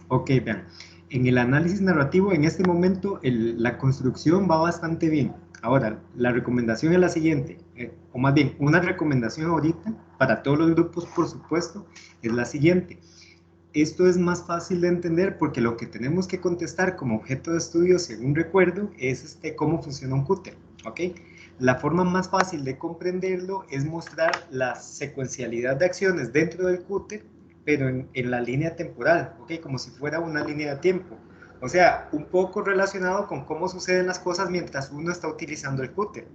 Ok, vean. En el análisis narrativo, en este momento, la construcción va bastante bien. Ahora, la recomendación es la siguiente, o más bien, una recomendación ahorita, para todos los grupos, por supuesto, es la siguiente. Esto es más fácil de entender porque lo que tenemos que contestar como objeto de estudio, según recuerdo, es cómo funciona un cúter, ¿ok? La forma más fácil de comprenderlo es mostrar la secuencialidad de acciones dentro del cúter, pero en la línea temporal, ¿ok? Como si fuera una línea de tiempo. O sea, un poco relacionado con cómo suceden las cosas mientras uno está utilizando el cúter.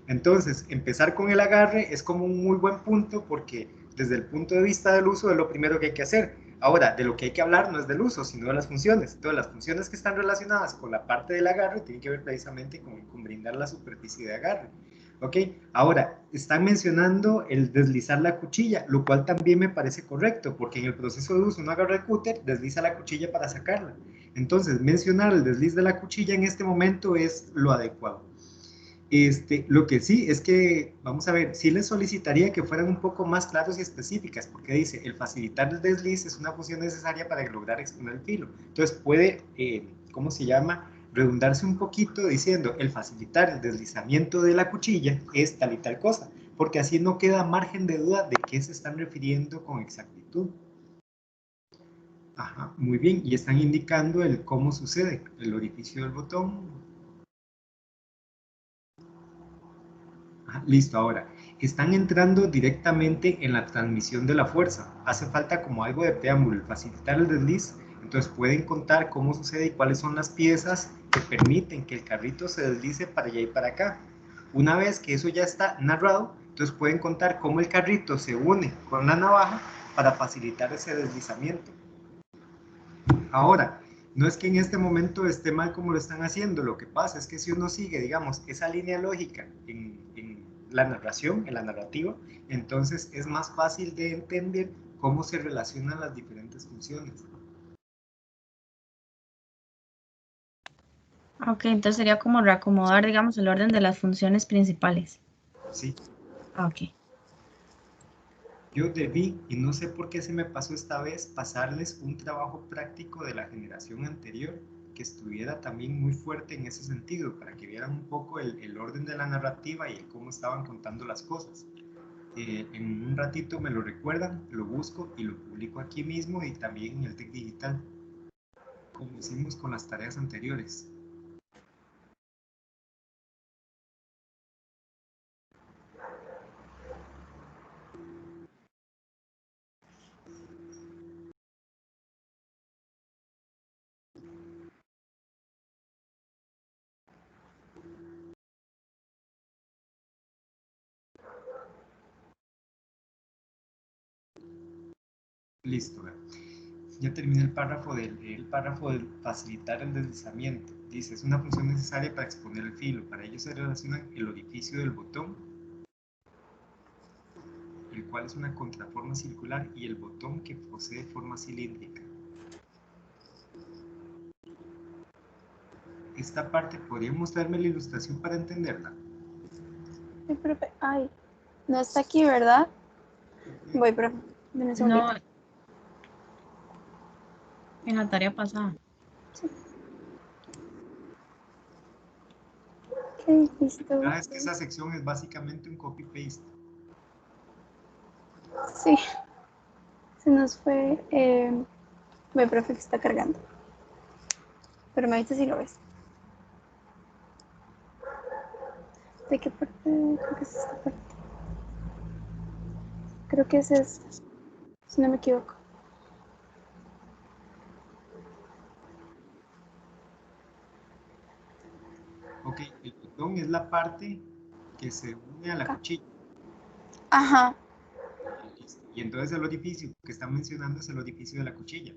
Entonces, empezar con el agarre es como un muy buen punto porque desde el punto de vista del uso es lo primero que hay que hacer. Ahora, de lo que hay que hablar no es del uso, sino de las funciones. Entonces, las funciones que están relacionadas con la parte del agarre tienen que ver precisamente con brindar la superficie de agarre. ¿Ok? Ahora, están mencionando el deslizar la cuchilla, lo cual también me parece correcto, porque en el proceso de uso uno agarra el cúter, desliza la cuchilla para sacarla. Entonces, mencionar el desliz de la cuchilla en este momento es lo adecuado. Lo que sí es que, vamos a ver, sí les solicitaría que fueran un poco más claros y específicas, porque dice, el facilitar el desliz es una función necesaria para lograr exponer el filo. Entonces puede, ¿cómo se llama? Redundarse un poquito diciendo, el facilitar el deslizamiento de la cuchilla es tal y tal cosa, porque así no queda margen de duda de qué se están refiriendo con exactitud. Ajá, muy bien, y están indicando el cómo sucede, el orificio del botón. Listo, ahora, están entrando directamente en la transmisión de la fuerza. Hace falta como algo de preámbulo, facilitar el desliz. Entonces pueden contar cómo sucede y cuáles son las piezas que permiten que el carrito se deslice para allá y para acá. Una vez que eso ya está narrado, entonces pueden contar cómo el carrito se une con la navaja para facilitar ese deslizamiento. Ahora, no es que en este momento esté mal como lo están haciendo, lo que pasa es que si uno sigue, digamos, esa línea lógica en la narración, en la narrativa, entonces es más fácil de entender cómo se relacionan las diferentes funciones. Ok, entonces sería como reacomodar, digamos, el orden de las funciones principales. Sí, Ok. yo debí, y no sé por qué se me pasó esta vez, pasarles un trabajo práctico de la generación anterior que estuviera también muy fuerte en ese sentido, para que vieran un poco el orden de la narrativa y el cómo estaban contando las cosas. En un ratito me lo recuerdan, lo busco y lo publico aquí mismo y también en el TEC Digital, como hicimos con las tareas anteriores. Listo, ya terminé el párrafo del facilitar el deslizamiento. Dice, es una función necesaria para exponer el filo. Para ello se relaciona el orificio del botón, el cual es una contraforma circular, y el botón que posee forma cilíndrica. Esta parte, ¿podría mostrarme la ilustración para entenderla? Sí, profe. Ay, no está aquí, ¿verdad? Voy, profe. Deme un segundito. No, en la tarea pasada. Sí. Ok, listo. Ah, es que esa sección es básicamente un copy-paste. Sí, se nos fue. Voy, profe, que está cargando. Pero me avisa si lo ves. ¿De qué parte? Creo que es esta parte. Creo que es esta, si no me equivoco. Ok, el botón es la parte que se une a la Acá. cuchilla. Ajá, Listo. Y entonces el orificio que está mencionando es el orificio de la cuchilla.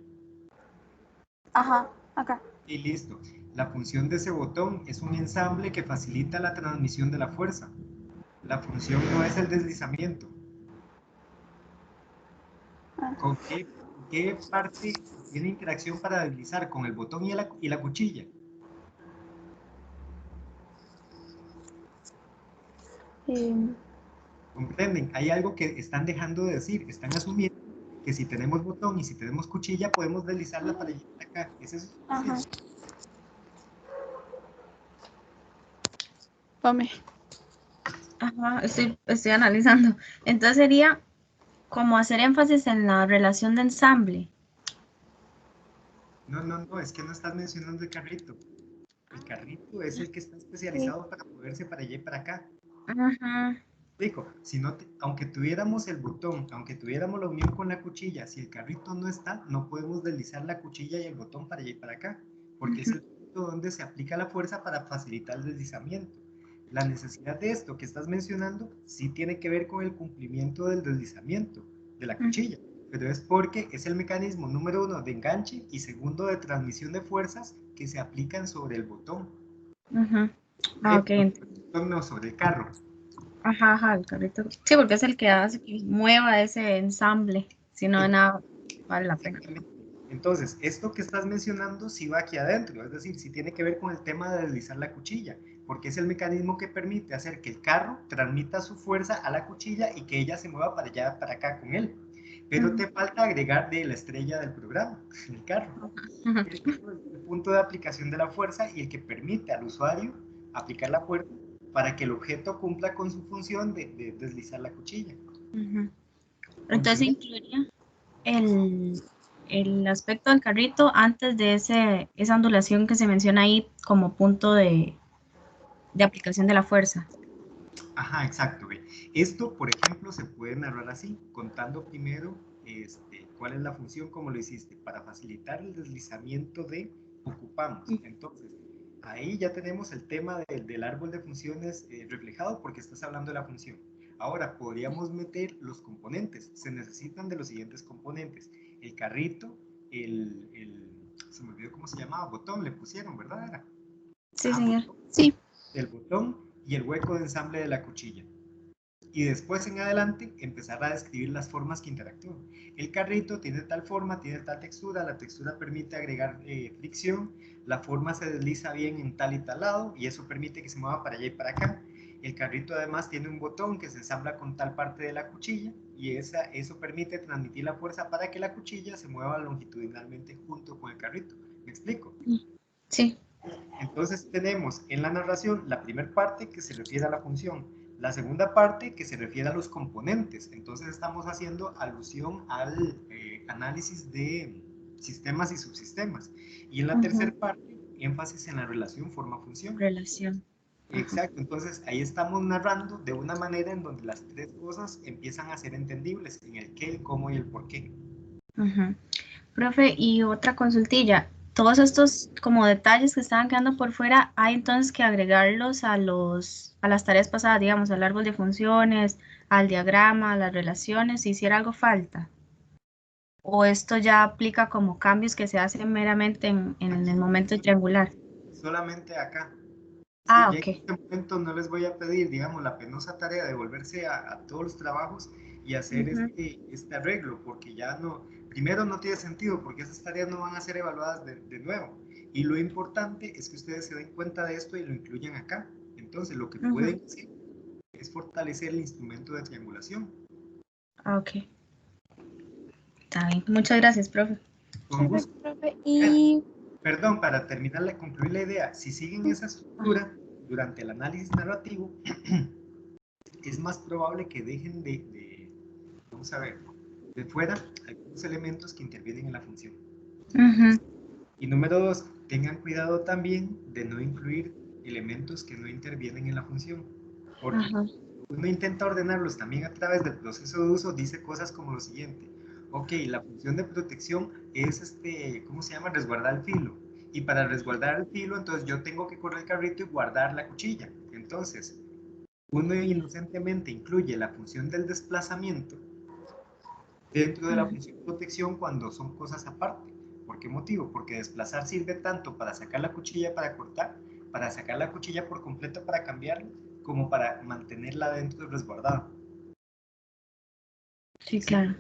ajá, acá. Y listo. La función de ese botón es un ensamble que facilita la transmisión de la fuerza. La función no es el deslizamiento. Ah, ¿Con qué parte tiene interacción para deslizar? Con el botón y la cuchilla. eh, ¿Comprenden? Hay algo que están dejando de decir. Están asumiendo que si tenemos botón y si tenemos cuchilla, podemos deslizarla para allá y para acá. ¿Es eso? Ajá. Tome. Ajá, estoy analizando. Entonces sería como hacer énfasis en la relación de ensamble. No, es que no estás mencionando el carrito. El carrito es el que está especializado para moverse para allá y para acá. Ajá. Explico, si no aunque tuviéramos el botón, aunque tuviéramos la unión con la cuchilla, si el carrito no está, no podemos deslizar la cuchilla y el botón para allá y para acá, porque es el punto donde se aplica la fuerza para facilitar el deslizamiento. La necesidad de esto que estás mencionando sí tiene que ver con el cumplimiento del deslizamiento de la cuchilla, pero es porque es el mecanismo número 1 de enganche y segundo de transmisión de fuerzas que se aplican sobre el botón. Ajá. Ah, ok. No, sobre el carro. Ajá, ajá, el carrito. Sí, porque es el que hace que mueva ese ensamble. Si no, de nada vale la pena. Entonces, esto que estás mencionando sí va aquí adentro, es decir, sí tiene que ver con el tema de deslizar la cuchilla, porque es el mecanismo que permite hacer que el carro transmita su fuerza a la cuchilla y que ella se mueva para allá, para acá con él. Pero te falta agregar de la estrella del programa, el carro. El carro es el punto de aplicación de la fuerza y el que permite al usuario aplicar la fuerza para que el objeto cumpla con su función de deslizar la cuchilla. Entonces incluiría el aspecto del carrito antes de esa ondulación que se menciona ahí como punto de aplicación de la fuerza. Ajá, exacto. Ve. Esto, por ejemplo, se puede narrar así, contando primero cuál es la función, como lo hiciste, para facilitar el deslizamiento de ocupamos. Entonces, ahí ya tenemos el tema del árbol de funciones reflejado porque estás hablando de la función. Ahora, podríamos meter los componentes. Se necesitan de los siguientes componentes. El carrito, se me olvidó cómo se llamaba, botón le pusieron, ¿verdad? Era. Sí, señor. Botón, Sí. el botón y el hueco de ensamble de la cuchilla. Y después en adelante empezar a describir las formas que interactúan. El carrito tiene tal forma, tiene tal textura, la textura permite agregar fricción, la forma se desliza bien en tal y tal lado y eso permite que se mueva para allá y para acá. El carrito además tiene un botón que se ensambla con tal parte de la cuchilla y eso permite transmitir la fuerza para que la cuchilla se mueva longitudinalmente junto con el carrito. ¿Me explico? Sí. Entonces tenemos en la narración la primera parte que se refiere a la función, la segunda parte que se refiere a los componentes. Entonces estamos haciendo alusión al análisis de sistemas y subsistemas. Y en la tercera parte, énfasis en la relación forma-función. Relación. Exacto, entonces ahí estamos narrando de una manera en donde las tres cosas empiezan a ser entendibles, en el qué, el cómo y el por qué. Profe, y otra consultilla. Todos estos como detalles que estaban quedando por fuera, hay entonces que agregarlos a las tareas pasadas, digamos, al árbol de funciones, al diagrama, a las relaciones, si hiciera algo falta. ¿O esto ya aplica como cambios que se hacen meramente en el momento triangular? Solamente acá. Ah, Ya en ok. este momento no les voy a pedir, digamos, la penosa tarea de volverse a todos los trabajos y hacer este arreglo, porque ya no, primero no tiene sentido, porque esas tareas no van a ser evaluadas de nuevo. Y lo importante es que ustedes se den cuenta de esto y lo incluyan acá. Entonces, lo que pueden hacer es fortalecer el instrumento de triangulación. Ah, ok. Está bien. Muchas gracias, profe. Con gusto. Profe. Y Perdón, para terminar, concluir la idea, si siguen esa estructura durante el análisis narrativo, es más probable que dejen vamos a ver, de fuera algunos elementos que intervienen en la función. Y número 2, tengan cuidado también de no incluir elementos que no intervienen en la función, porque uno intenta ordenarlos también a través del proceso de uso, dice cosas como lo siguiente: ok, la función de protección es ¿cómo se llama? Resguardar el filo. Y para resguardar el filo, entonces yo tengo que correr el carrito y guardar la cuchilla. Entonces, uno inocentemente incluye la función del desplazamiento dentro de la función de protección cuando son cosas aparte. ¿Por qué motivo? Porque desplazar sirve tanto para sacar la cuchilla para cortar, para sacar la cuchilla por completo para cambiarla, como para mantenerla dentro resguardada. Sí, claro.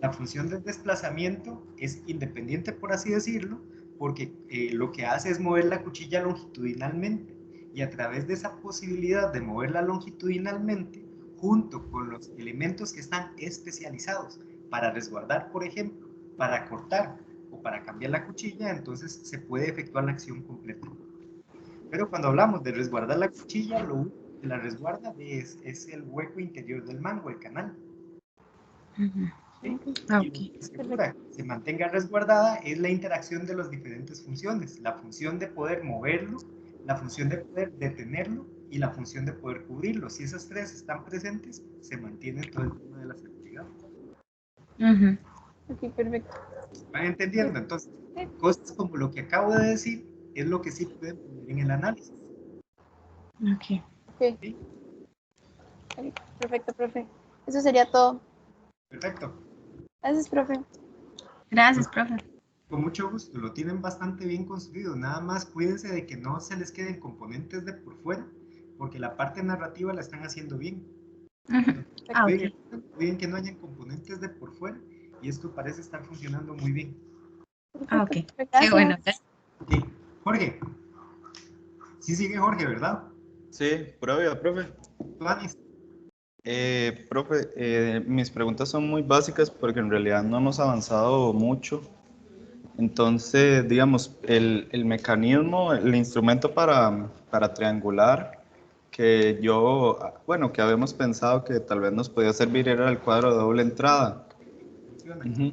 La función del desplazamiento es independiente, por así decirlo, porque lo que hace es mover la cuchilla longitudinalmente y a través de esa posibilidad de moverla longitudinalmente, junto con los elementos que están especializados, para resguardar, por ejemplo, para cortar o para cambiar la cuchilla, entonces se puede efectuar la acción completa. Pero cuando hablamos de resguardar la cuchilla, lo único que la resguarda es el hueco interior del mango, el canal. ¿Sí? Ah, Y ok. lo que asegura que se mantenga resguardada es la interacción de las diferentes funciones, la función de poder moverlo, la función de poder detenerlo y la función de poder cubrirlo. Si esas tres están presentes, se mantiene todo el tema de la seguridad. Ok, perfecto. ¿Van entendiendo? Entonces, Sí. cosas como lo que acabo de decir es lo que sí pueden poner en el análisis. Ok. Ok. ¿Sí? Ok, perfecto, profe. Eso sería todo. Perfecto. Gracias, profe. Gracias, profe. Con mucho gusto, lo tienen bastante bien construido. Nada más cuídense de que no se les queden componentes de por fuera, porque la parte narrativa la están haciendo bien. Ah, ok. Cuiden que no hayan componentes de por fuera y esto parece estar funcionando muy bien. Ah, Perfecto, ok. profe. Qué bueno. Gracias. Ok, Jorge. Sí sigue Jorge, ¿verdad? Sí, prueba, profe. Tuanis. Profe, mis preguntas son muy básicas porque en realidad no hemos avanzado mucho. Entonces, digamos, el mecanismo, el instrumento para triangular que yo, bueno, que habíamos pensado que tal vez nos podía servir era el cuadro de doble entrada. Funciona. Ujú.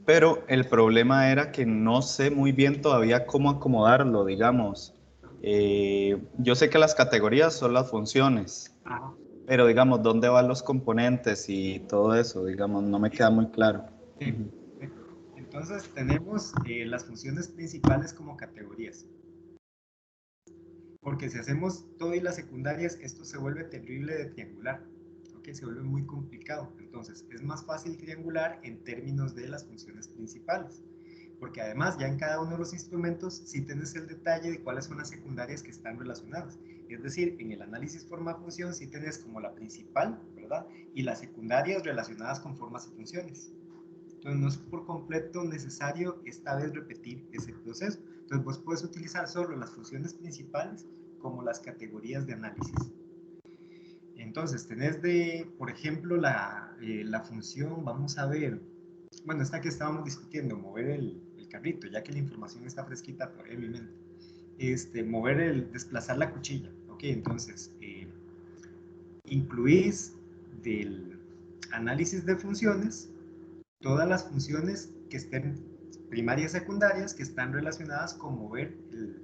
Pero el problema era que no sé muy bien todavía cómo acomodarlo, digamos. Yo sé que las categorías son las funciones, Ajá. pero digamos, ¿dónde van los componentes y todo eso? Digamos, no me queda muy claro. Bien, perfecto. Entonces tenemos las funciones principales como categorías. Porque si hacemos todo y las secundarias, esto se vuelve terrible de triangular. ¿Ok? Se vuelve muy complicado. Entonces, es más fácil triangular en términos de las funciones principales. Porque además, ya en cada uno de los instrumentos, sí tienes el detalle de cuáles son las secundarias que están relacionadas. Es decir, en el análisis forma-función, sí tienes como la principal, ¿verdad? Y las secundarias relacionadas con formas y funciones. Entonces, no es por completo necesario esta vez repetir ese proceso. Entonces, vos puedes utilizar solo las funciones principales como las categorías de análisis. Entonces, tenés por ejemplo, la función, vamos a ver, bueno, esta que estábamos discutiendo, mover el carrito, ya que la información está fresquita todavía en mi mente. Desplazar la cuchilla. Ok, entonces, incluís del análisis de funciones todas las funciones que estén primarias y secundarias que están relacionadas con mover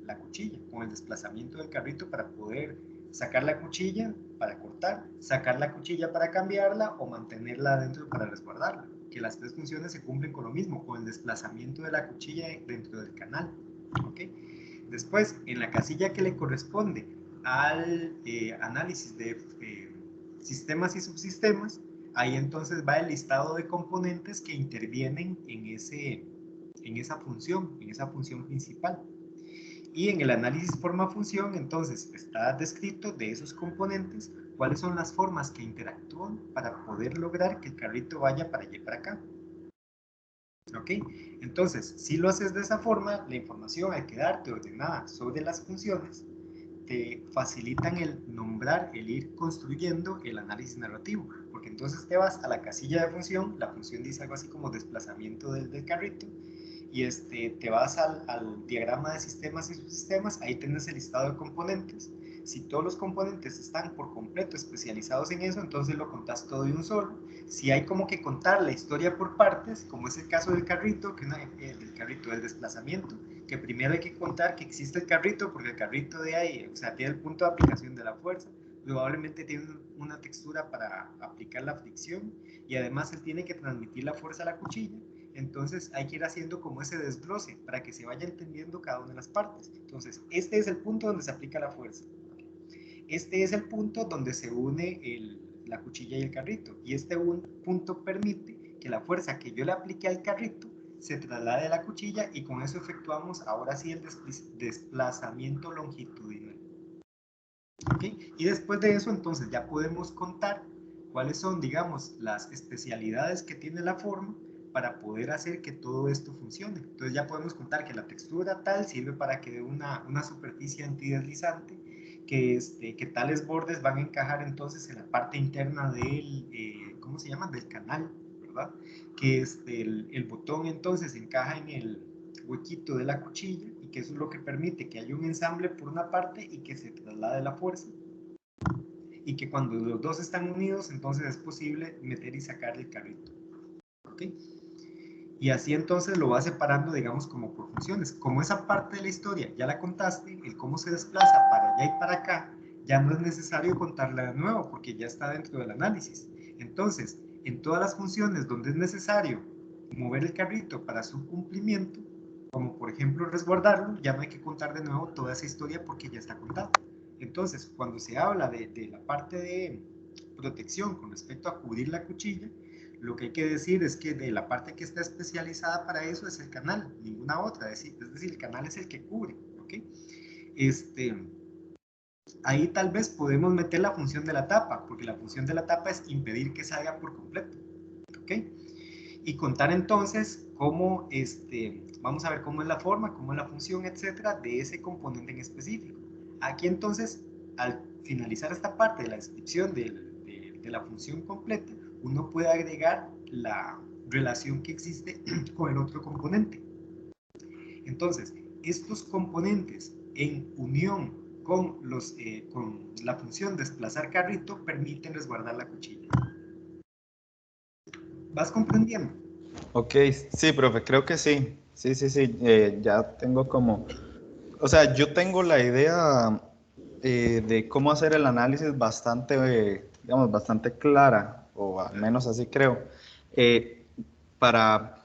la cuchilla, con el desplazamiento del carrito para poder sacar la cuchilla para cortar, sacar la cuchilla para cambiarla o mantenerla adentro para resguardarla. Que las tres funciones se cumplen con lo mismo, con el desplazamiento de la cuchilla dentro del canal. ¿Okay? Después, en la casilla que le corresponde al análisis de sistemas y subsistemas, ahí entonces va el listado de componentes que intervienen en esa función principal. Y en el análisis forma-función, entonces está descrito de esos componentes cuáles son las formas que interactúan para poder lograr que el carrito vaya para allá y para acá. ¿Ok? Entonces, si lo haces de esa forma, la información al quedarte ordenada sobre las funciones te facilitan el nombrar, el ir construyendo el análisis narrativo, porque entonces te vas a la casilla de función, la función dice algo así como desplazamiento del carrito, y te vas al diagrama de sistemas y subsistemas, ahí tienes el listado de componentes. Si todos los componentes están por completo especializados en eso, entonces lo contás todo de un solo. Si hay como que contar la historia por partes, como es el caso del carrito, del desplazamiento, que primero hay que contar que existe el carrito, porque el carrito de ahí, o sea, tiene el punto de aplicación de la fuerza, probablemente tiene una textura para aplicar la fricción, y además él tiene que transmitir la fuerza a la cuchilla. Entonces hay que ir haciendo como ese desglose para que se vaya entendiendo cada una de las partes. Entonces, este es el punto donde se aplica la fuerza. Este es el punto donde se une la cuchilla y el carrito. Y este punto permite que la fuerza que yo le aplique al carrito se traslade a la cuchilla y con eso efectuamos ahora sí el desplazamiento longitudinal. ¿Ok? Y después de eso, entonces ya podemos contar cuáles son, digamos, las especialidades que tiene la forma para poder hacer que todo esto funcione. Entonces ya podemos contar que la textura tal sirve para que dé una superficie antideslizante, que tales bordes van a encajar entonces en la parte interna del, ¿cómo se llama? Del canal, ¿verdad? Que el botón entonces encaja en el huequito de la cuchilla y que eso es lo que permite que haya un ensamble por una parte y que se traslade la fuerza. Y que cuando los dos están unidos, entonces es posible meter y sacar el carrito. ¿Ok? Y así entonces lo va separando, digamos, como por funciones. Como esa parte de la historia ya la contaste, el cómo se desplaza para allá y para acá, ya no es necesario contarla de nuevo porque ya está dentro del análisis. Entonces, en todas las funciones donde es necesario mover el carrito para su cumplimiento, como por ejemplo resguardarlo, ya no hay que contar de nuevo toda esa historia porque ya está contada. Entonces, cuando se habla de la parte de protección con respecto a cubrir la cuchilla, lo que hay que decir es que de la parte que está especializada para eso es el canal, ninguna otra, es decir, el canal es el que cubre, ¿ok? Ahí tal vez podemos meter la función de la tapa, porque la función de la tapa es impedir que salga por completo, ¿ok? Y contar entonces cómo, vamos a ver cómo es la forma, cómo es la función, etcétera, de ese componente en específico. Aquí entonces, al finalizar esta parte de la descripción de la función completa, uno puede agregar la relación que existe con el otro componente. Entonces, estos componentes en unión con la función desplazar carrito permiten resguardar la cuchilla. ¿Vas comprendiendo? Ok, sí, profe, creo que sí. Sí, sí, sí. Ya tengo como... O sea, yo tengo la idea de cómo hacer el análisis bastante, digamos, bastante clara, o al menos así creo, eh, para,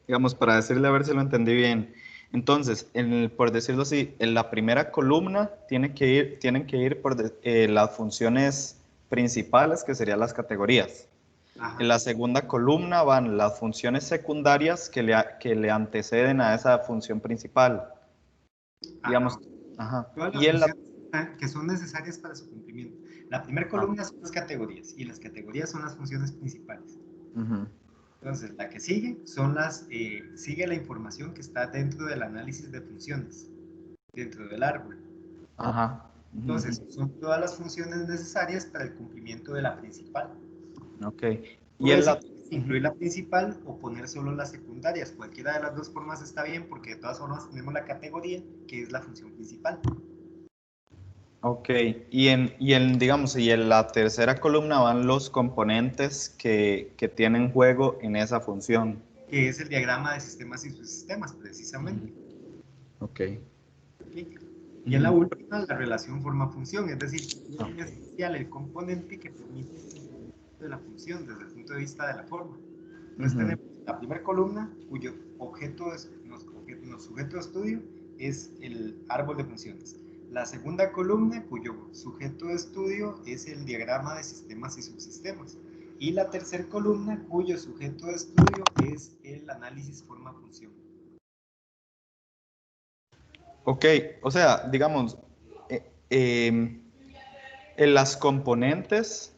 digamos, para decirle a ver si lo entendí bien. Entonces, por decirlo así, en la primera columna tienen que ir por las funciones principales, que serían las categorías. Ajá. En la segunda columna van las funciones secundarias que le anteceden a esa función principal. Digamos, Ajá. ajá. Todas las Y en la... funciones que son necesarias para su cumplimiento. La primera Ah, columna son las categorías y las categorías son las funciones principales. ujú. Entonces, la que sigue son sigue la información que está dentro del análisis de funciones, dentro del árbol. Ajá. Ujú, Entonces, ujú. son todas las funciones necesarias para el cumplimiento de la principal. Ok. Y Puedes en la... incluir la principal o poner solo las secundarias. Cualquiera de las dos formas está bien porque de todas formas tenemos la categoría que es la función principal. Ok. Digamos, y en la tercera columna van los componentes que tienen juego en esa función. Que es el diagrama de sistemas y subsistemas, precisamente. Ok. ¿Okay? Y en la Ujú. última, la relación forma-función, es decir, es Ah, en especial el componente que permite el cumplimiento de la función desde el punto de vista de la forma. Entonces ujú. tenemos la primera columna, cuyo sujeto de estudio es el árbol de funciones. La segunda columna, cuyo sujeto de estudio es el diagrama de sistemas y subsistemas. Y la tercera columna, cuyo sujeto de estudio es el análisis forma-función. Ok, o sea, digamos, en las componentes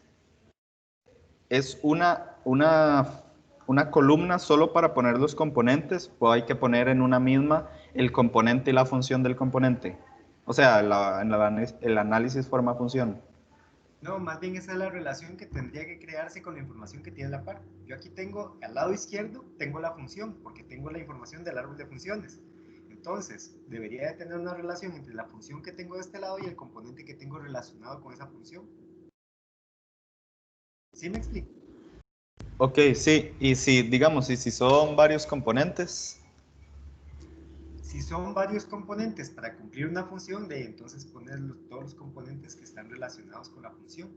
es una columna solo para poner los componentes, o hay que poner en una misma el componente y la función del componente. O sea, el análisis forma-función. No, más bien esa es la relación que tendría que crearse con la información que tiene la par. Yo aquí tengo, al lado izquierdo, tengo la función, porque tengo la información del árbol de funciones. Entonces, debería de tener una relación entre la función que tengo de este lado y el componente que tengo relacionado con esa función. ¿Sí me explico? Ok, sí, y si, digamos, y si son varios componentes, Si son varios componentes para cumplir una función, de entonces poner todos los componentes que están relacionados con la función.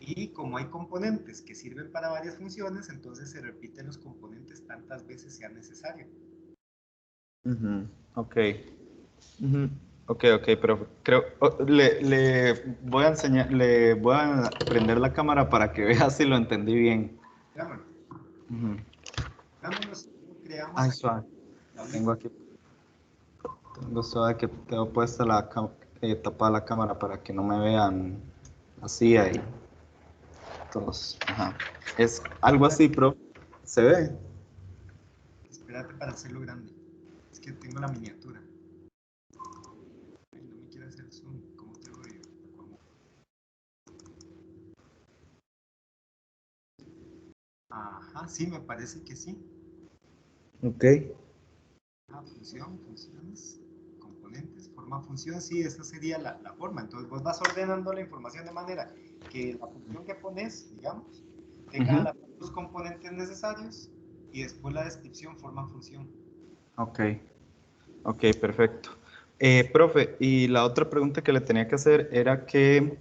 Y como hay componentes que sirven para varias funciones, entonces se repiten los componentes tantas veces sea necesario. ujú, ok. Ujú. Ok, ok, pero creo, le voy a enseñar, le voy a prender la cámara para que vea si lo entendí bien. Veámoslo. Ujú. Veámoslo cómo creamos Ay, aquí suave. la Tengo olita. aquí, tengo suave que tengo puesta tapada la cámara para que no me vean así ahí. Todos. Ajá. Es algo así, pero ¿se ve? Espérate para hacerlo grande. Es que tengo la miniatura. Ay, no me quiere hacer zoom. ¿Cómo te odio? Sí, me parece que sí. Ok. Función, funciones, componentes, forma, función, sí, esa sería la forma. Entonces vos vas ordenando la información de manera que la función que pones, digamos, tenga los componentes necesarios y después la descripción, forma, función. Ok, ok, perfecto. Profe, y la otra pregunta que le tenía que hacer era que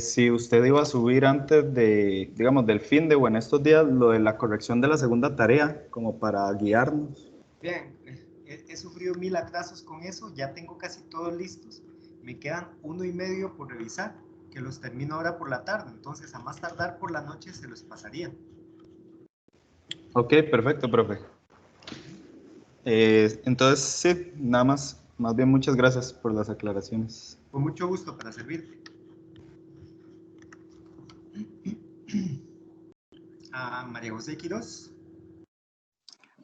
si usted iba a subir antes de, digamos, del fin de o en estos días, lo de la corrección de la segunda tarea, como para guiarnos. Bien, he sufrido 1000 atrasos con eso, ya tengo casi todos listos. Me quedan 1,5 por revisar, que los termino ahora por la tarde, entonces a más tardar por la noche se los pasaría. Ok, perfecto, profe. Entonces, sí, nada más bien muchas gracias por las aclaraciones. Con mucho gusto para servirte. A María José Quiroz.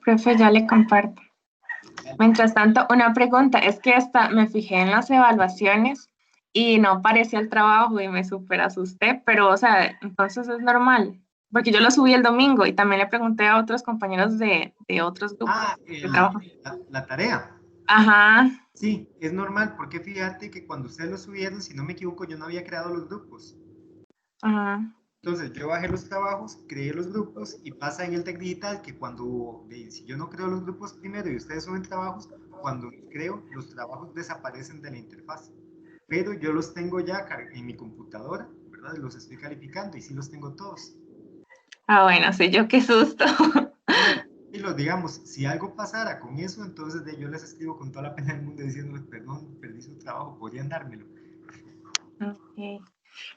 Profe, ya le comparto. Mientras tanto, una pregunta, es que hasta me fijé en las evaluaciones y no aparecía el trabajo y me súper asusté, pero, o sea, entonces es normal, porque yo lo subí el domingo y también le pregunté a otros compañeros de otros grupos de trabajo. La tarea. Ajá. Sí, es normal, porque fíjate que cuando ustedes lo subieron, si no me equivoco, yo no había creado los grupos. Ajá. Entonces yo bajé los trabajos, creé los grupos y pasa en el Tec Digital que cuando, si yo no creo los grupos primero y ustedes suben trabajos, cuando los creo, los trabajos desaparecen de la interfaz. Pero yo los tengo ya en mi computadora, ¿verdad? Los estoy calificando y sí los tengo todos. Ah, bueno, sí, yo qué susto. Y los digamos, si algo pasara con eso, entonces yo les escribo con toda la pena del mundo diciéndoles, perdón, perdí su trabajo, podrían dármelo. Okay.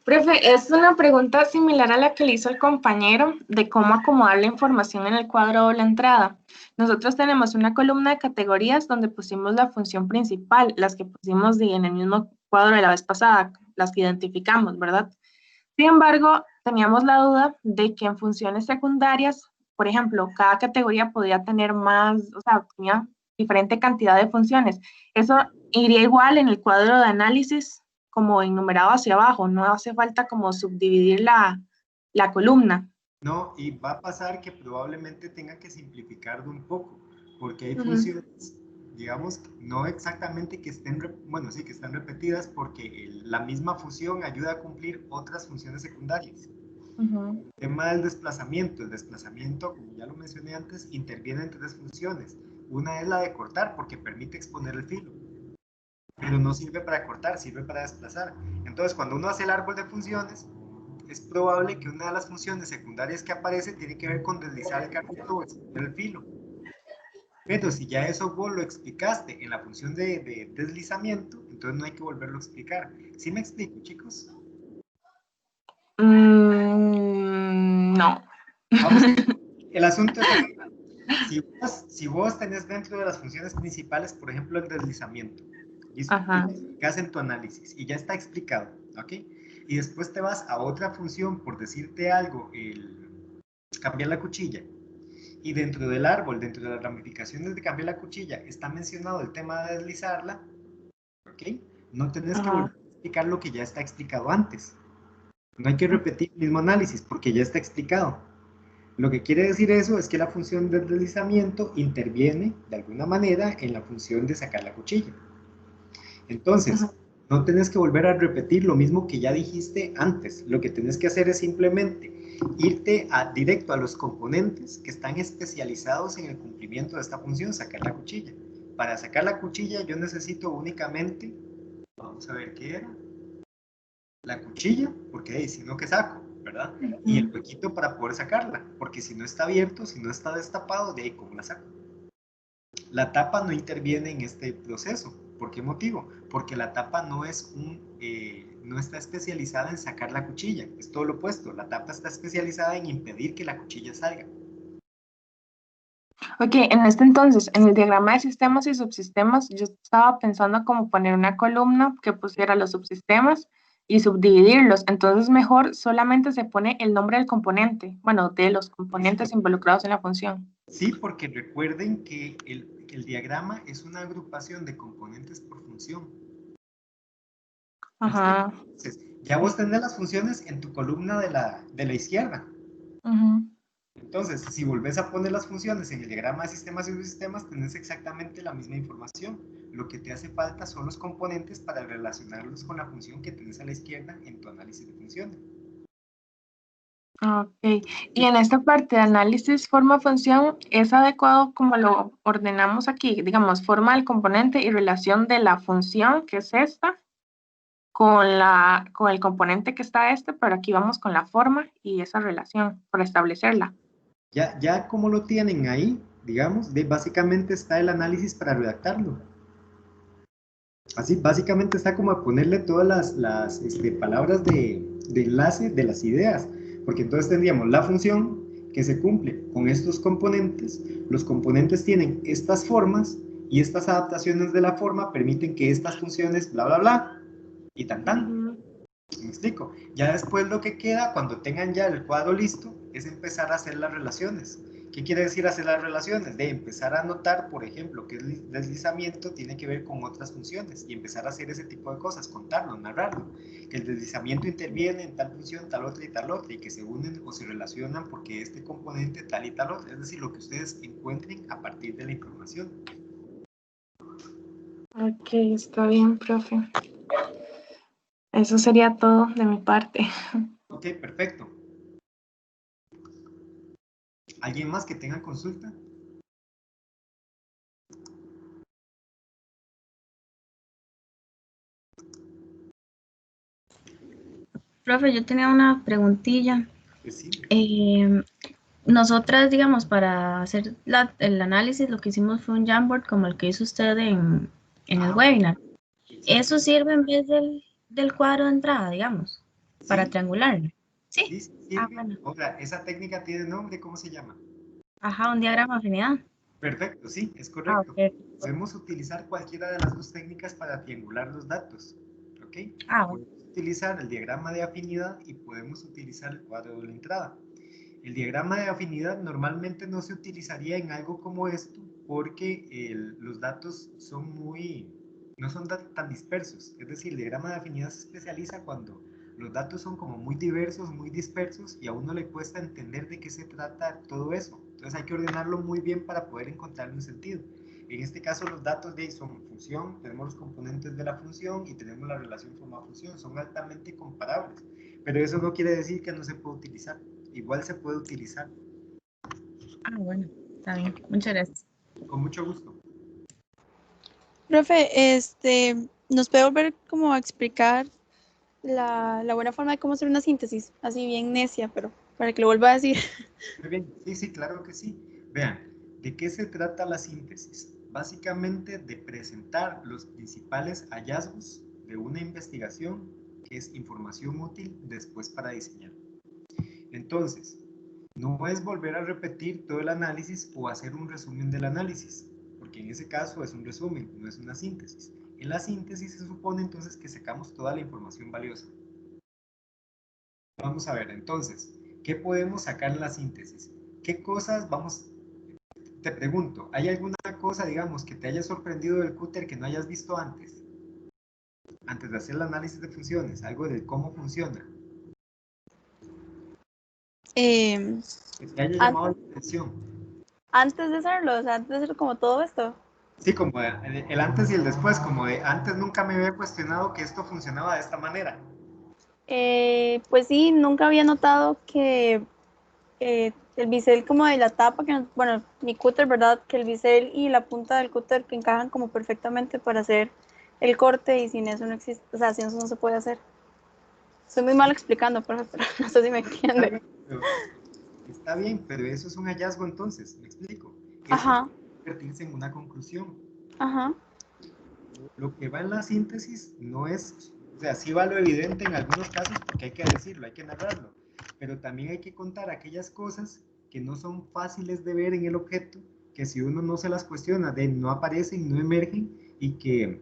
Profe, es una pregunta similar a la que le hizo el compañero de cómo acomodar la información en el cuadro o la entrada. Nosotros tenemos una columna de categorías donde pusimos la función principal, las que pusimos en el mismo cuadro de la vez pasada, las que identificamos, ¿verdad? Sin embargo, teníamos la duda de que en funciones secundarias, por ejemplo, cada categoría podía tener más, o sea, tenía diferente cantidad de funciones. Eso iría igual en el cuadro de análisis como enumerado hacia abajo, no hace falta como subdividir la columna. No, y va a pasar que probablemente tenga que simplificarlo un poco, porque hay Uh-huh. funciones, digamos, no exactamente que estén, bueno, sí, que están repetidas, porque la misma función ayuda a cumplir otras funciones secundarias. Uh-huh. El tema del desplazamiento, el desplazamiento, como ya lo mencioné antes, interviene en 3 funciones. Una es la de cortar, porque permite exponer el filo, pero no sirve para cortar, sirve para desplazar. Entonces, cuando uno hace el árbol de funciones, es probable que una de las funciones secundarias que aparece tiene que ver con deslizar el carrito o exponer el filo. Pero si ya eso vos lo explicaste en la función de deslizamiento, entonces no hay que volverlo a explicar. ¿Sí me explico, chicos? No. Vamos, el asunto es así. Si vos tenés dentro de las funciones principales, por ejemplo, el deslizamiento, ¿listo? Ajá. Y haces tu análisis y ya está explicado, ¿ok? Y después te vas a otra función, por decirte algo, cambiar la cuchilla. Y dentro del árbol, dentro de las ramificaciones de cambiar la cuchilla, está mencionado el tema de deslizarla, ¿ok? No tenés que volver a explicar lo que ya está explicado antes. No hay que repetir el mismo análisis porque ya está explicado. Lo que quiere decir eso es que la función de deslizamiento interviene de alguna manera en la función de sacar la cuchilla. Entonces, no tenés que volver a repetir lo mismo que ya dijiste antes. Lo que tenés que hacer es simplemente irte directo a los componentes que están especializados en el cumplimiento de esta función, sacar la cuchilla. Para sacar la cuchilla yo necesito únicamente, vamos a ver qué era, la cuchilla, porque si no, ¿qué saco? ¿Verdad? Y el huequito para poder sacarla, porque si no está abierto, si no está destapado, de ahí cómo la saco. La tapa no interviene en este proceso. ¿Por qué motivo? Porque la tapa no está especializada en sacar la cuchilla, es todo lo opuesto. La tapa está especializada en impedir que la cuchilla salga. Ok, en este entonces, en el diagrama de sistemas y subsistemas, yo estaba pensando como poner una columna que pusiera los subsistemas y subdividirlos. Entonces, mejor solamente se pone el nombre del componente, bueno, de los componentes involucrados en la función. Sí, porque recuerden que el diagrama es una agrupación de componentes por función. Ajá. Entonces, ya vos tenés las funciones en tu columna de la izquierda. Uh-huh. Entonces, si volvés a poner las funciones en el diagrama de sistemas y subsistemas, tenés exactamente la misma información. Lo que te hace falta son los componentes para relacionarlos con la función que tenés a la izquierda en tu análisis de funciones. Ok, y en esta parte de análisis forma-función, ¿es adecuado como lo ordenamos aquí? Digamos, forma del componente y relación de la función, que es esta, con el componente que está pero aquí vamos con la forma y esa relación, para establecerla. Ya como lo tienen ahí, digamos, básicamente está el análisis para redactarlo. Así, básicamente está como ponerle todas las palabras de enlace de las ideas, porque entonces tendríamos la función que se cumple con estos componentes, los componentes tienen estas formas y estas adaptaciones de la forma permiten que estas funciones bla bla bla y tan tan. ¿Me explico? Ya después lo que queda, cuando tengan ya el cuadro listo, es empezar a hacer las relaciones. ¿Qué quiere decir hacer las relaciones? De empezar a notar, por ejemplo, que el deslizamiento tiene que ver con otras funciones y empezar a hacer ese tipo de cosas, contarlo, narrarlo. Que el deslizamiento interviene en tal función, tal otra y que se unen o se relacionan porque este componente tal y tal otra. Es decir, lo que ustedes encuentren a partir de la información. Ok, está bien, profe. Eso sería todo de mi parte. Ok, perfecto. ¿Alguien más que tenga consulta? Profe, yo tenía una preguntilla. Sí. Nosotras, digamos, para hacer el análisis, lo que hicimos fue un Jamboard como el que hizo usted en el webinar. ¿Eso sirve en vez del cuadro de entrada, digamos, para triangularlo? Sí. Sí, sirve. Bueno. Ahora, esa técnica tiene nombre, ¿cómo se llama? Ajá, un diagrama de afinidad. Perfecto, sí, es correcto. Ok. Podemos utilizar cualquiera de las dos técnicas para triangular los datos. ¿Ok? Bueno. Podemos utilizar el diagrama de afinidad y podemos utilizar el cuadro de la entrada. El diagrama de afinidad normalmente no se utilizaría en algo como esto porque los datos no son tan dispersos. Es decir, el diagrama de afinidad se especializa cuando los datos son como muy diversos, muy dispersos y a uno le cuesta entender de qué se trata todo eso. Entonces hay que ordenarlo muy bien para poder encontrarle un sentido. En este caso los datos de ahí son función, tenemos los componentes de la función y tenemos la relación forma-función, son altamente comparables, pero eso no quiere decir que no se pueda utilizar, igual se puede utilizar. Bueno, está bien, muchas gracias. Con mucho gusto. Profe, ¿nos puede volver como a explicar la buena forma de cómo hacer una síntesis? Así bien necia, pero para que lo vuelva a decir. Muy bien, sí, claro que sí. Vean, ¿de qué se trata la síntesis? Básicamente de presentar los principales hallazgos de una investigación que es información útil después para diseñar. Entonces, no es volver a repetir todo el análisis o hacer un resumen del análisis, porque en ese caso es un resumen, no es una síntesis. En la síntesis se supone entonces que sacamos toda la información valiosa. Vamos a ver, entonces, ¿qué podemos sacar en la síntesis? ¿Qué cosas te pregunto, ¿hay alguna cosa, digamos, que te haya sorprendido del cúter que no hayas visto antes? Antes de hacer el análisis de funciones, algo de cómo funciona. Que te haya llamado la atención. Antes de hacerlo, o sea, antes de hacer como todo esto. Sí, como el antes y el después, como de antes nunca me había cuestionado que esto funcionaba de esta manera. Pues sí, nunca había notado que el bisel como de la tapa, bueno, mi cúter, ¿verdad? Que el bisel y la punta del cúter que encajan como perfectamente para hacer el corte y sin eso no existe, o sea, sin eso no se puede hacer. Estoy muy mal explicando, pero no sé si me entiende. Está bien, pero eso es un hallazgo entonces, me explico. Eso Ajá. puede convertirse en una conclusión. Ajá. Lo que va en la síntesis no es, o sea, sí va lo evidente en algunos casos porque hay que decirlo, hay que narrarlo, pero también hay que contar aquellas cosas que no son fáciles de ver en el objeto, que si uno no se las cuestiona, no aparecen, no emergen y que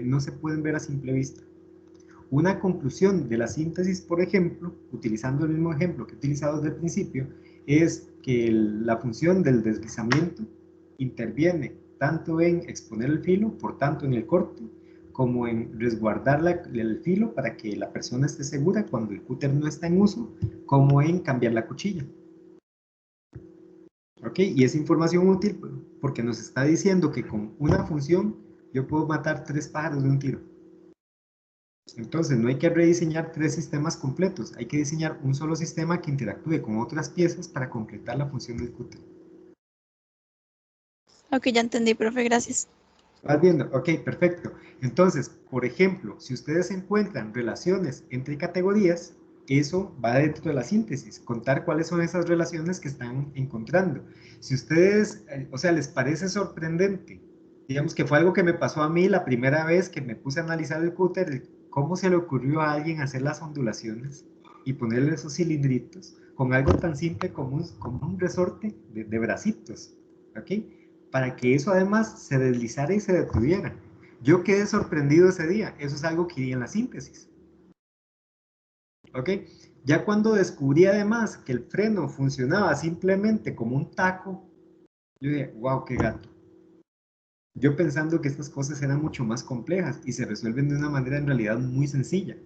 no se pueden ver a simple vista. Una conclusión de la síntesis, por ejemplo, utilizando el mismo ejemplo que he utilizado desde el principio, es que la función del deslizamiento interviene tanto en exponer el filo, por tanto en el corte, como en resguardar el filo para que la persona esté segura cuando el cúter no está en uso, como en cambiar la cuchilla. ¿Ok? Y es información útil porque nos está diciendo que con una función yo puedo matar 3 pájaros de un tiro. Entonces no hay que rediseñar 3 sistemas completos, hay que diseñar un solo sistema que interactúe con otras piezas para completar la función del Qt. Ok, ya entendí, profe, gracias. ¿Vas viendo? Ok, perfecto. Entonces, por ejemplo, si ustedes encuentran relaciones entre categorías, eso va dentro de la síntesis, contar cuáles son esas relaciones que están encontrando. Si ustedes, o sea, les parece sorprendente, digamos que fue algo que me pasó a mí la primera vez que me puse a analizar el cúter, cómo se le ocurrió a alguien hacer las ondulaciones y ponerle esos cilindritos con algo tan simple como un resorte de bracitos, ¿ok? Para que eso además se deslizara y se detuviera. Yo quedé sorprendido ese día, eso es algo que iría en la síntesis. ¿Ok? Ya cuando descubrí además que el freno funcionaba simplemente como un taco, yo dije, wow, qué gato. Yo pensando que estas cosas eran mucho más complejas y se resuelven de una manera en realidad muy sencilla.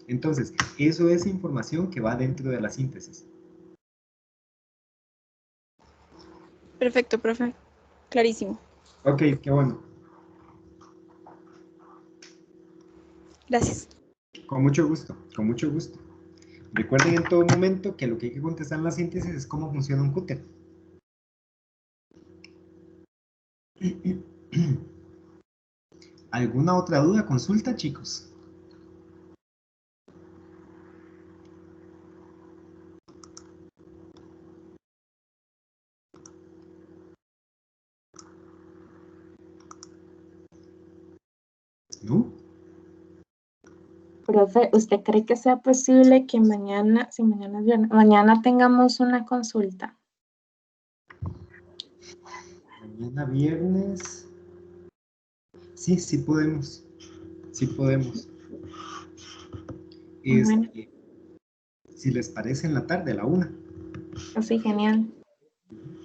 Entonces, eso es información que va dentro de la síntesis. Perfecto, profe. Clarísimo. Ok, qué bueno. Gracias. Con mucho gusto, con mucho gusto. Recuerden en todo momento que lo que hay que contestar en la síntesis es cómo funciona un cúter. ¿Alguna otra duda? Consulta, chicos. ¿No? Profe, ¿usted cree que sea posible que mañana, si mañana es viernes, mañana tengamos una consulta? Mañana viernes. Sí, sí podemos. Sí podemos. Bueno, Si les parece en la tarde, a la 1. así genial.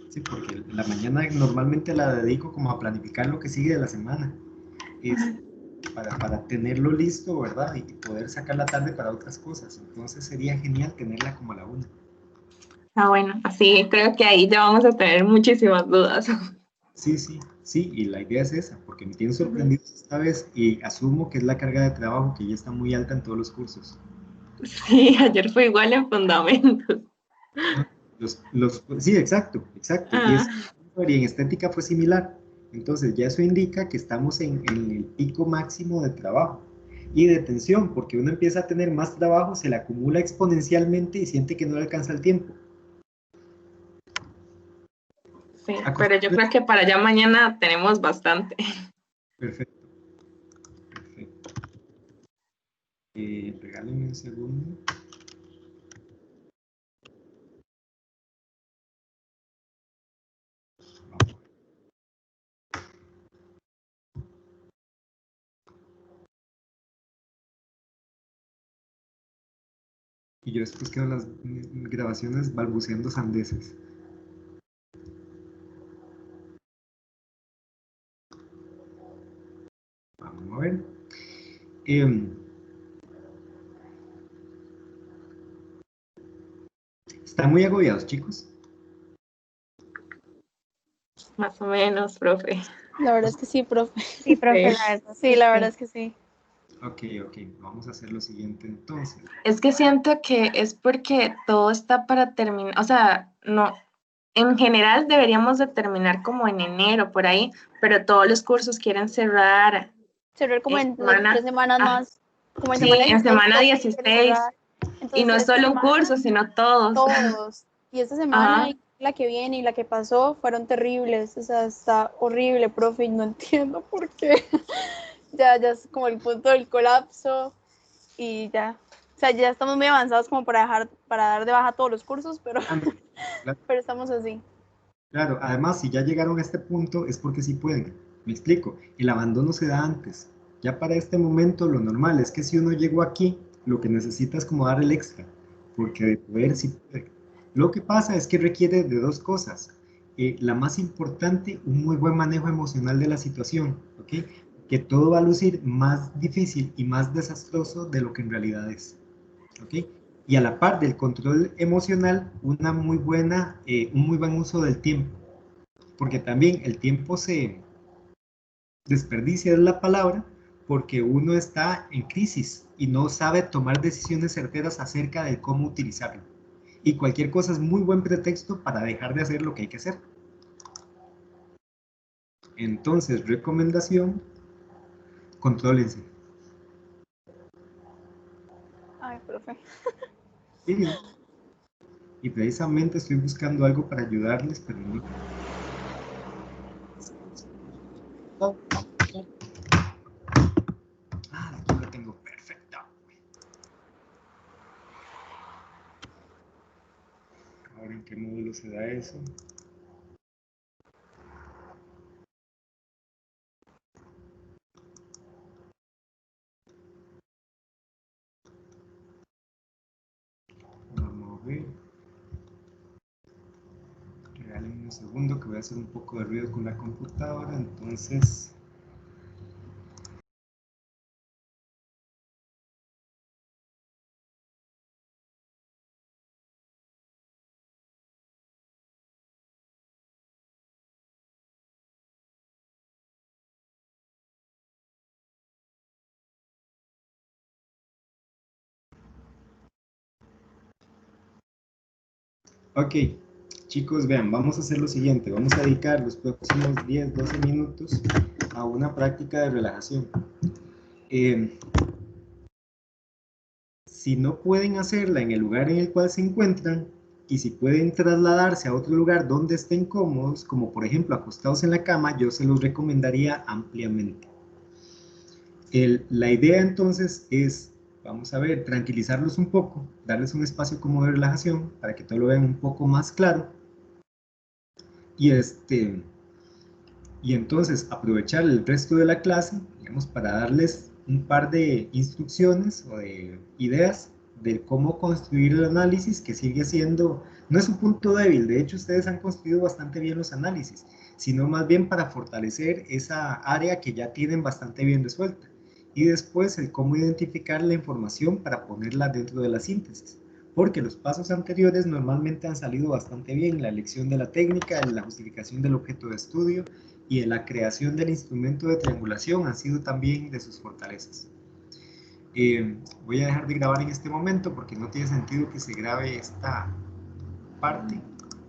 Sí, porque la mañana normalmente la dedico como a planificar lo que sigue de la semana. Para tenerlo listo, ¿verdad? Y poder sacar la tarde para otras cosas. Entonces sería genial tenerla como a la 1. Ah, bueno, así creo que ahí ya vamos a tener muchísimas dudas. Sí, sí, sí, y la idea es esa, porque me tienen sorprendidos esta vez y asumo que es la carga de trabajo que ya está muy alta en todos los cursos. Sí, ayer fue igual en fundamentos. ¿No? Sí, exacto, exacto. Y en estética fue similar. Entonces ya eso indica que estamos en el pico máximo de trabajo y de tensión, porque uno empieza a tener más trabajo, se le acumula exponencialmente y siente que no le alcanza el tiempo. Sí, pero yo creo que para ya mañana tenemos bastante. Perfecto, perfecto. Regálenme un segundo. Y yo después quedo en las grabaciones balbuceando sandeces. Vamos a ver. ¿Están muy agobiados, chicos? Más o menos, profe. La verdad es que sí, profe. Sí, profe, Sí. la verdad. Sí, la verdad es que sí. Ok, ok. Vamos a hacer lo siguiente entonces. Es que siento que es porque todo está para terminar, o sea, no, en general deberíamos de terminar como en enero, por ahí, pero todos los cursos quieren cerrar Cerrar como en en 3 semanas más. Como en sí, semana en 16 semana casi quieren 16, cerrar. y Entonces, no es esta solo un semana, curso, sino todos. todos. Y esta semana y la que viene y la que pasó fueron terribles. O sea, está horrible, profe, y no entiendo por qué. Ya es como el punto del colapso y ya. O sea, ya estamos muy avanzados como para dar de baja todos los cursos, pero, Claro, pero estamos así. claro, además, si ya llegaron a este punto es porque sí pueden. Me explico. El abandono se da antes. Ya para este momento lo normal es que si uno llegó aquí, lo que necesita es como dar el extra, porque de poder sí puede. Lo que pasa es que requiere de 2 cosas. La más importante, un muy buen manejo emocional de la situación, ¿ok? Que todo va a lucir más difícil y más desastroso de lo que en realidad es, ¿ok? Y a la par del control emocional, un muy buen uso del tiempo, porque también el tiempo se desperdicia, es la palabra, porque uno está en crisis y no sabe tomar decisiones certeras acerca de cómo utilizarlo. Y cualquier cosa es muy buen pretexto para dejar de hacer lo que hay que hacer. Entonces, recomendación, contrólense. Ay, profe. Sí. Y precisamente estoy buscando algo para ayudarles, pero no. Ah, aquí lo tengo perfecto. Ahora, ¿en qué módulo se da eso? Vamos a ver. Regálenme un segundo que voy a hacer un poco de ruido con la computadora, entonces... Ok, chicos, vean, vamos a hacer lo siguiente. Vamos a dedicar los próximos 10, 12 minutos a una práctica de relajación. Si no pueden hacerla en el lugar en el cual se encuentran, y si pueden trasladarse a otro lugar donde estén cómodos, como por ejemplo acostados en la cama, yo se los recomendaría ampliamente. La idea entonces es, vamos a ver, tranquilizarlos un poco, darles un espacio como de relajación para que todo lo vean un poco más claro. Y entonces aprovechar el resto de la clase, digamos, para darles un par de instrucciones o de ideas de cómo construir el análisis, que sigue siendo, no es un punto débil, de hecho ustedes han construido bastante bien los análisis, sino más bien para fortalecer esa área que ya tienen bastante bien resuelta. Y después el cómo identificar la información para ponerla dentro de la síntesis, porque los pasos anteriores normalmente han salido bastante bien, la elección de la técnica, la justificación del objeto de estudio, y en la creación del instrumento de triangulación han sido también de sus fortalezas. Voy a dejar de grabar en este momento porque no tiene sentido que se grabe esta parte.